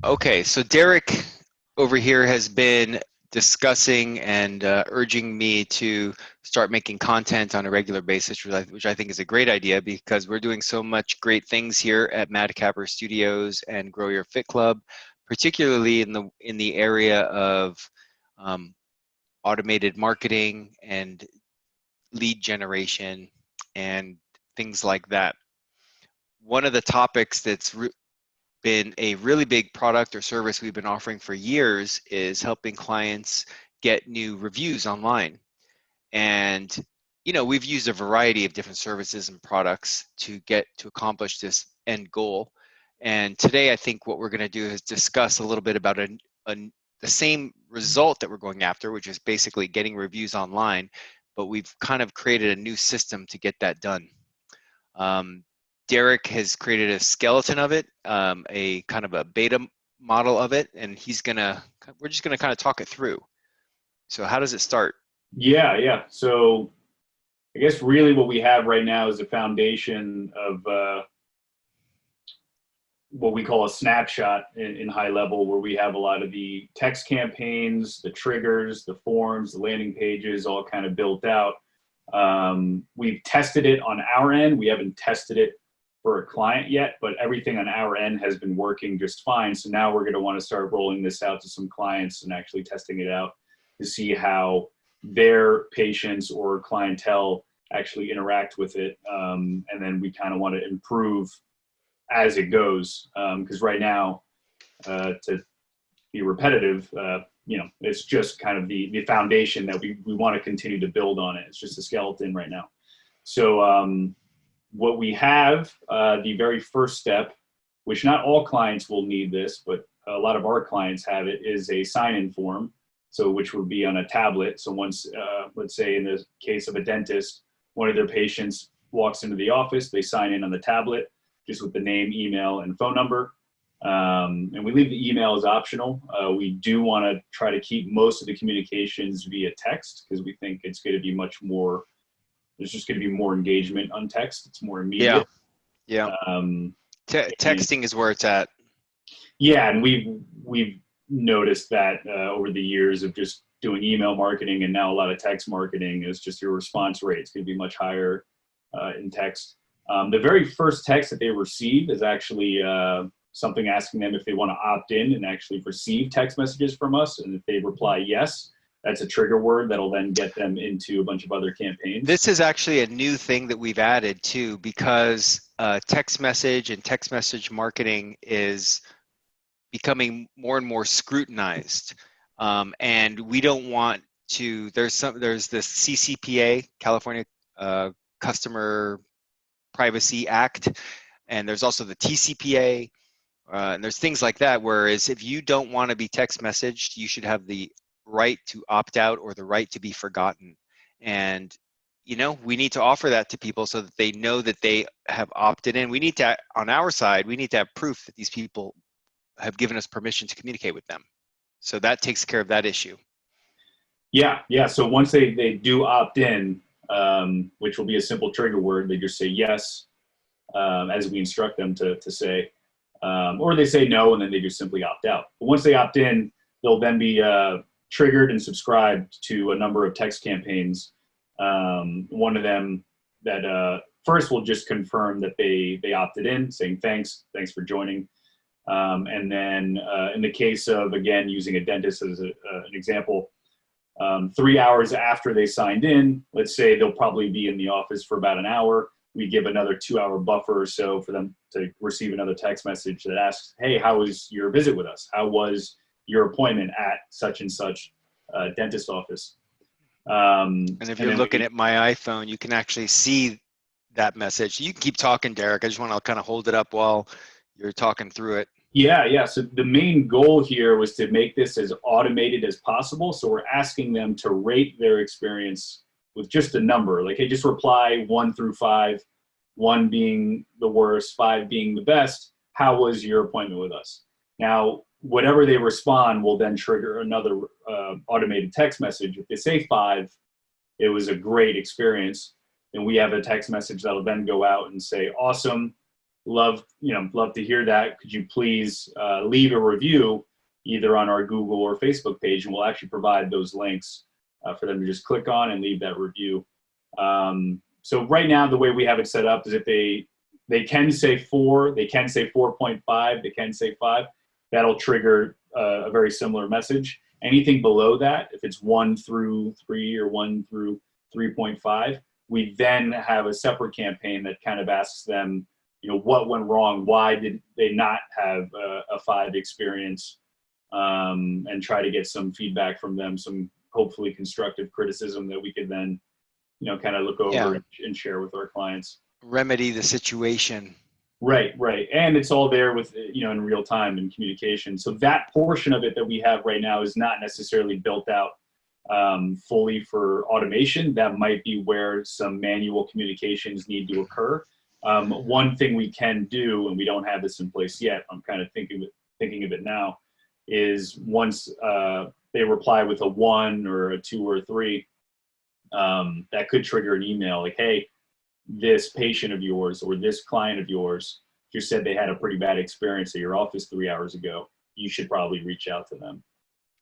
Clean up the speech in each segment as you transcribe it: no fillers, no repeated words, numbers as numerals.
Okay, so Derick over here has been discussing and urging me to start making content on a regular basis, which I think is a great idea because we're doing so much great things here at Madcapper Studios and Grow Your Fit Club, particularly in the area of um, automated marketing and lead generation and things like that. One of the topics that's been a really big product or service we've been offering for years is helping clients get new reviews online. And we've used a variety of different services and products to accomplish this end goal. And today, I think what we're going to do is discuss a little bit about the same result that we're going after, which is basically getting reviews online, but we've kind of created a new system to get that done. Derick has created a skeleton of it, a kind of a beta model of it, and we're just gonna kind of talk it through. So how does it start? Yeah. So I guess really what we have right now is a foundation of what we call a snapshot in high level, where we have a lot of the text campaigns, the triggers, the forms, the landing pages, all kind of built out. We've tested it on our end. We haven't tested it for a client yet, but everything on our end has been working just fine. So now we're going to want to start rolling this out to some clients and actually testing it out to see how their patients or clientele actually interact with it. And then we kind of want to improve as it goes. Because right now, to be repetitive, it's just kind of the foundation that we want to continue to build on it. It's just a skeleton right now. So what we have, the very first step, which not all clients will need this, but a lot of our clients have it, is a sign-in form. So which would be on a tablet. So once, let's say in the case of a dentist, one of their patients walks into the office, they sign in on the tablet, just with the name, email, and phone number. And we leave the email as optional. We do want to try to keep most of the communications via text because we think it's going to be much more, there's just going to be more engagement on text. It's more immediate. Yeah. Texting is where it's at. Yeah, and we've noticed that over the years of just doing email marketing and now a lot of text marketing is just your response rate is going to be much higher in text. The very first text that they receive is actually something asking them if they want to opt in and actually receive text messages from us. And if they reply yes, that's a trigger word that'll then get them into a bunch of other campaigns. This is actually a new thing that we've added too, because text message and text message marketing is becoming more and more scrutinized. And we don't want to, there's this CCPA, California Customer Privacy Act, and there's also the TCPA, and there's things like that, whereas if you don't want to be text messaged, you should have the right to opt out or the right to be forgotten. And we need to offer that to people so that they know that they have opted in. We need to, on our side, we need to have proof that these people have given us permission to communicate with them. So that takes care of that issue. Yeah. So once they do opt in, which will be a simple trigger word, they just say yes, as we instruct them to say, or they say no, and then they just simply opt out. But once they opt in, they'll then be triggered and subscribed to a number of text campaigns. One of them that first will just confirm that they opted in, saying thanks for joining. And then in the case of, again, using a dentist as an example, 3 hours after they signed in, let's say they'll probably be in the office for about an hour. We give another 2-hour buffer or so for them to receive another text message that asks, hey, how was your visit with us? How was your appointment at such and such dentist office? And if you're looking at my iPhone, you can actually see that message. You can keep talking, Derick. I just want to kind of hold it up while you're talking through it. Yeah. So the main goal here was to make this as automated as possible. So we're asking them to rate their experience with just a number. Like, hey, just reply 1 through 5, 1 being the worst, 5 being the best. How was your appointment with us? Now, whatever they respond will then trigger another automated text message. If they say 5, it was a great experience, then we have a text message that'll then go out and say, awesome. love to hear that. Could you please leave a review either on our Google or Facebook page, and we'll actually provide those links for them to just click on and leave that review. So right now, the way we have it set up is if they can say 4, they can say 4.5, they can say 5. That'll trigger a very similar message. Anything below that, if it's 1 through 3 or 1 through 3.5, we then have a separate campaign that kind of asks them, what went wrong? Why did they not have a 5 experience? And try to get some feedback from them, some hopefully constructive criticism that we could then, kind of look over and share with our clients. Remedy the situation. Right. And it's all there with, in real time and communication. So that portion of it that we have right now is not necessarily built out fully for automation. That might be where some manual communications need to occur. One thing we can do, and we don't have this in place yet, I'm kind of thinking of it now, is once they reply with a 1 or a 2 or a 3, that could trigger an email like, hey, this patient of yours or this client of yours just said they had a pretty bad experience at your office 3 hours ago. You should probably reach out to them.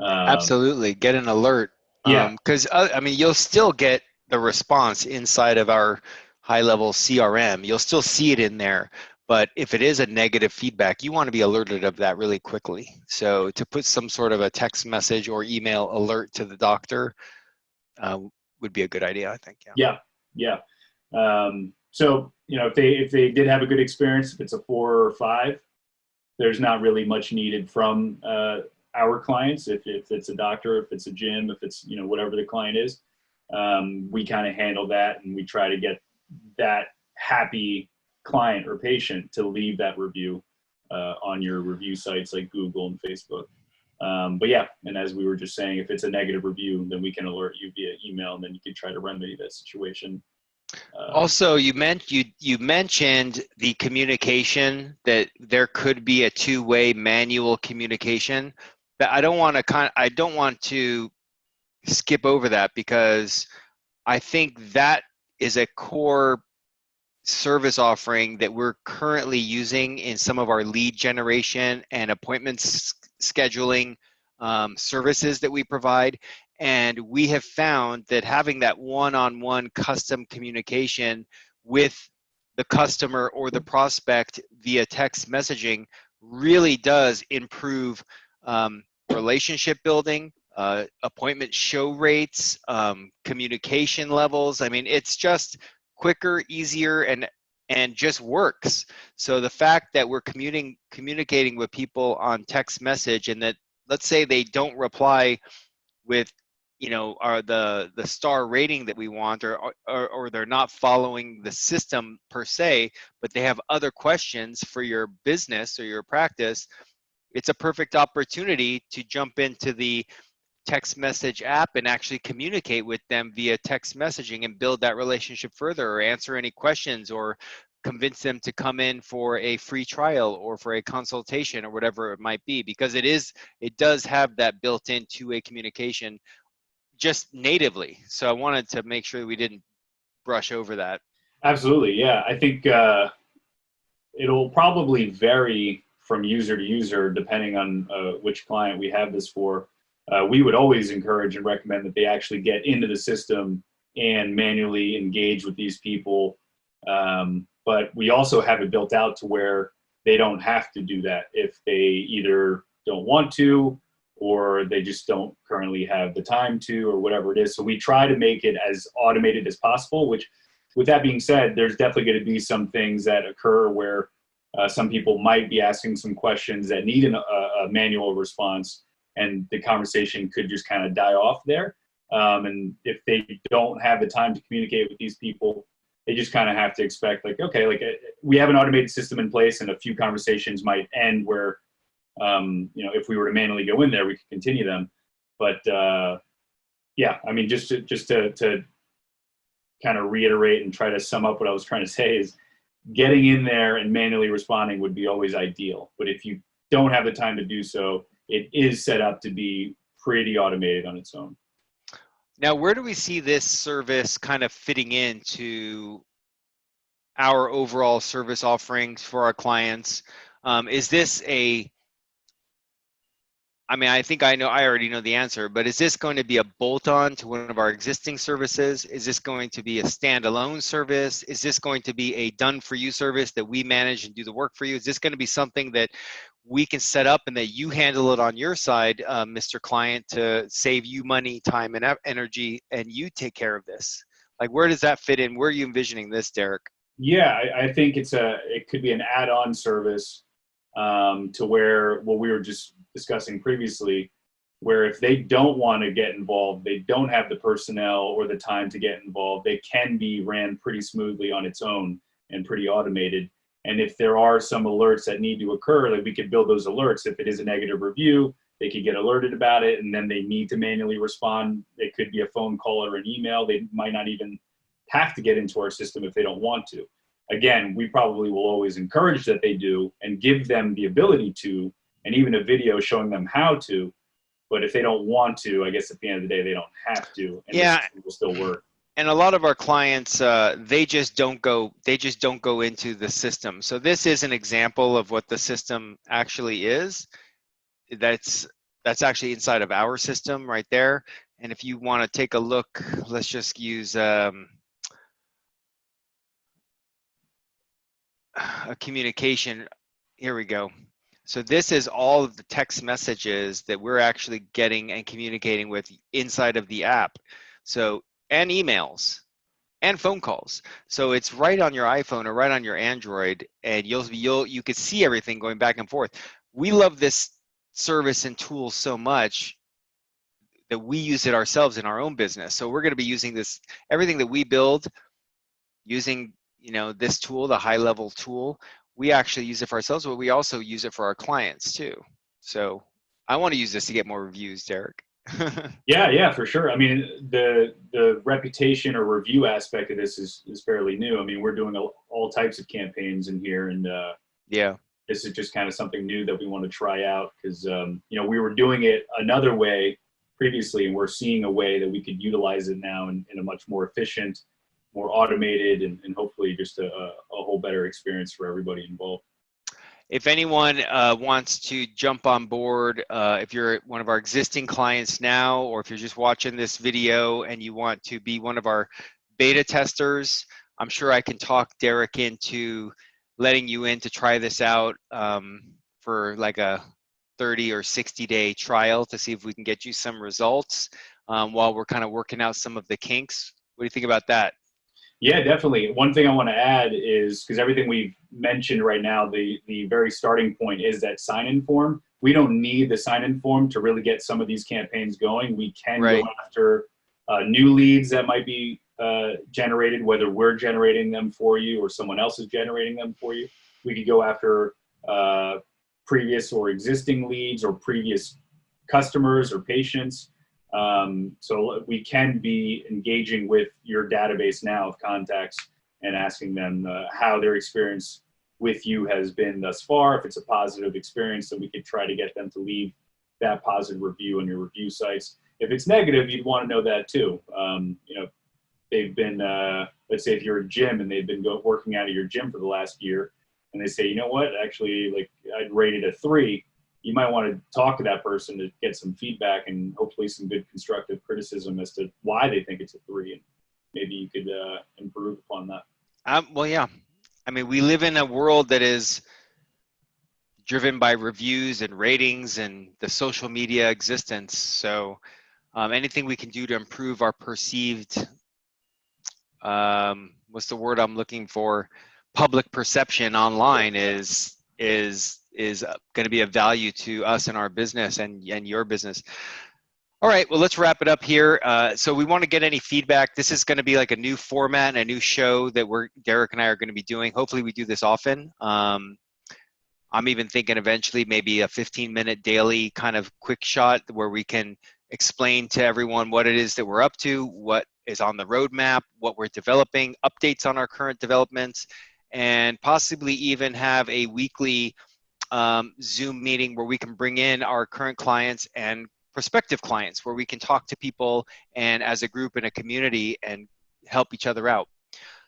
Absolutely. Get an alert. Yeah. Because, you'll still get the response inside of our high-level CRM. You'll still see it in there. But if it is a negative feedback, you want to be alerted of that really quickly. So to put some sort of a text message or email alert to the doctor would be a good idea, I think. Yeah. So, if they did have a good experience, if it's a 4 or 5, there's not really much needed from our clients. If it's a doctor, if it's a gym, if it's, whatever the client is, we kind of handle that, and we try to get that happy client or patient to leave that review on your review sites like Google and Facebook. But yeah, and as we were just saying, if it's a negative review, then we can alert you via email, and then you can try to remedy that situation. Also, you mentioned the communication, that there could be a two-way manual communication. But I don't want to skip over that, because I think that is a core service offering that we're currently using in some of our lead generation and appointments scheduling services that we provide. And we have found that having that one-on-one custom communication with the customer or the prospect via text messaging really does improve relationship building, appointment show rates, communication levels. It's just quicker, easier, and just works. So the fact that we're communicating with people on text message, and that, let's say they don't reply with the star rating that we want, or they're not following the system per se, but they have other questions for your business or your practice, it's a perfect opportunity to jump into the text message app and actually communicate with them via text messaging and build that relationship further, or answer any questions, or convince them to come in for a free trial or for a consultation or whatever it might be, because it does have that built-in two-way communication just natively. So I wanted to make sure we didn't brush over that. Absolutely. Yeah. I think it'll probably vary from user to user depending on which client we have this for. We would always encourage and recommend that they actually get into the system and manually engage with these people. But we also have it built out to where they don't have to do that if they either don't want to, or they just don't currently have the time to, or whatever it is. So we try to make it as automated as possible, which, with that being said, there's definitely going to be some things that occur where some people might be asking some questions that need a manual response, and the conversation could just kind of die off there. And if they don't have the time to communicate with these people, they just kind of have to expect, like, okay, we have an automated system in place, and a few conversations might end where, if we were to manually go in there, we could continue them. But yeah, just to kind of reiterate and try to sum up what I was trying to say is, getting in there and manually responding would be always ideal. But if you don't have the time to do so, it is set up to be pretty automated on its own. Now, where do we see this service kind of fitting into our overall service offerings for our clients. Is this a, I mean, I think I already know the answer, but is this going to be a bolt-on to one of our existing services? Is this going to be a standalone service? Is this going to be a done-for-you service that we manage and do the work for you? Is this going to be something that we can set up and that you handle it on your side, Mr. Client, to save you money, time, and energy, and you take care of this? Like, where does that fit in? Where are you envisioning this, Derick? Yeah, I think it could be an add-on service to where what we were just discussing previously, where if they don't want to get involved, they don't have the personnel or the time to get involved, they can be ran pretty smoothly on its own and pretty automated. And if there are some alerts that need to occur, like we could build those alerts. If it is a negative review, they could get alerted about it, and then they need to manually respond. It could be a phone call or an email. They might not even have to get into our system if they don't want to. Again, we probably will always encourage that they do and give them the ability to, and even a video showing them how to. But if they don't want to, I guess at the end of the day, they don't have to, and the Yeah, system will still work. and a lot of our clients, they just don't go into the system. So this is an example of what the system actually is. That's actually inside of our system right there. And if you want to take a look, let's just use a communication. Here we go. So this is all of the text messages that we're actually getting and communicating with inside of the app. So, and emails and phone calls. So it's right on your iPhone or right on your Android, and you could see everything going back and forth. We love this service and tool so much that we use it ourselves in our own business. So we're going to be using this, everything that we build using, this tool, the high level tool. We actually use it for ourselves, but we also use it for our clients too. So I want to use this to get more reviews, Derick. Yeah, for sure. I mean, the reputation or review aspect of this is fairly new. I mean, we're doing all types of campaigns in here, and Yeah. this is just kind of something new that we want to try out because we were doing it another way previously, and we're seeing a way that we could utilize it now in a much more efficient, more automated, and hopefully just a whole better experience for everybody involved. If anyone wants to jump on board, if you're one of our existing clients now, or if you're just watching this video and you want to be one of our beta testers, I'm sure I can talk Derick into letting you in to try this out for like a 30 or 60-day trial to see if we can get you some results while we're kind of working out some of the kinks. What do you think about that? Yeah, definitely. One thing I want to add is because everything we've mentioned right now, the very starting point is that sign-in form. We don't need the sign-in form to really get some of these campaigns going. We can go Right. after new leads that might be generated, whether we're generating them for you or someone else is generating them for you. We could go after previous or existing leads or previous customers or patients. So we can be engaging with your database now of contacts and asking them how their experience with you has been thus far. If it's a positive experience, then we could try to get them to leave that positive review on your review sites. If it's negative, you'd want to know that too. They've been, let's say if you're a gym and they've been working out of your gym for the last year, and they say, you know what, actually, like I'd rate it a 3. You might want to talk to that person to get some feedback and hopefully some good constructive criticism as to why they think it's a 3, and maybe you could improve upon that. Well, yeah. I mean, we live in a world that is driven by reviews and ratings and the social media existence. So anything we can do to improve our perceived, what's the word I'm looking for? Public perception online is going to be of value to us and our business and your business. All right, well, let's wrap it up here. So we want to get any feedback. This is going to be like a new format and a new show that Derick and I are going to be doing. Hopefully we do this often. I'm even thinking eventually maybe a 15-minute daily kind of quick shot where we can explain to everyone what it is that we're up to, what is on the roadmap, what we're developing, updates on our current developments, and possibly even have a weekly Zoom meeting where we can bring in our current clients and prospective clients, where we can talk to people and as a group in a community and help each other out.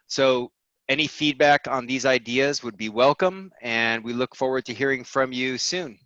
So Any feedback on these ideas would be welcome, and we look forward to hearing from you soon.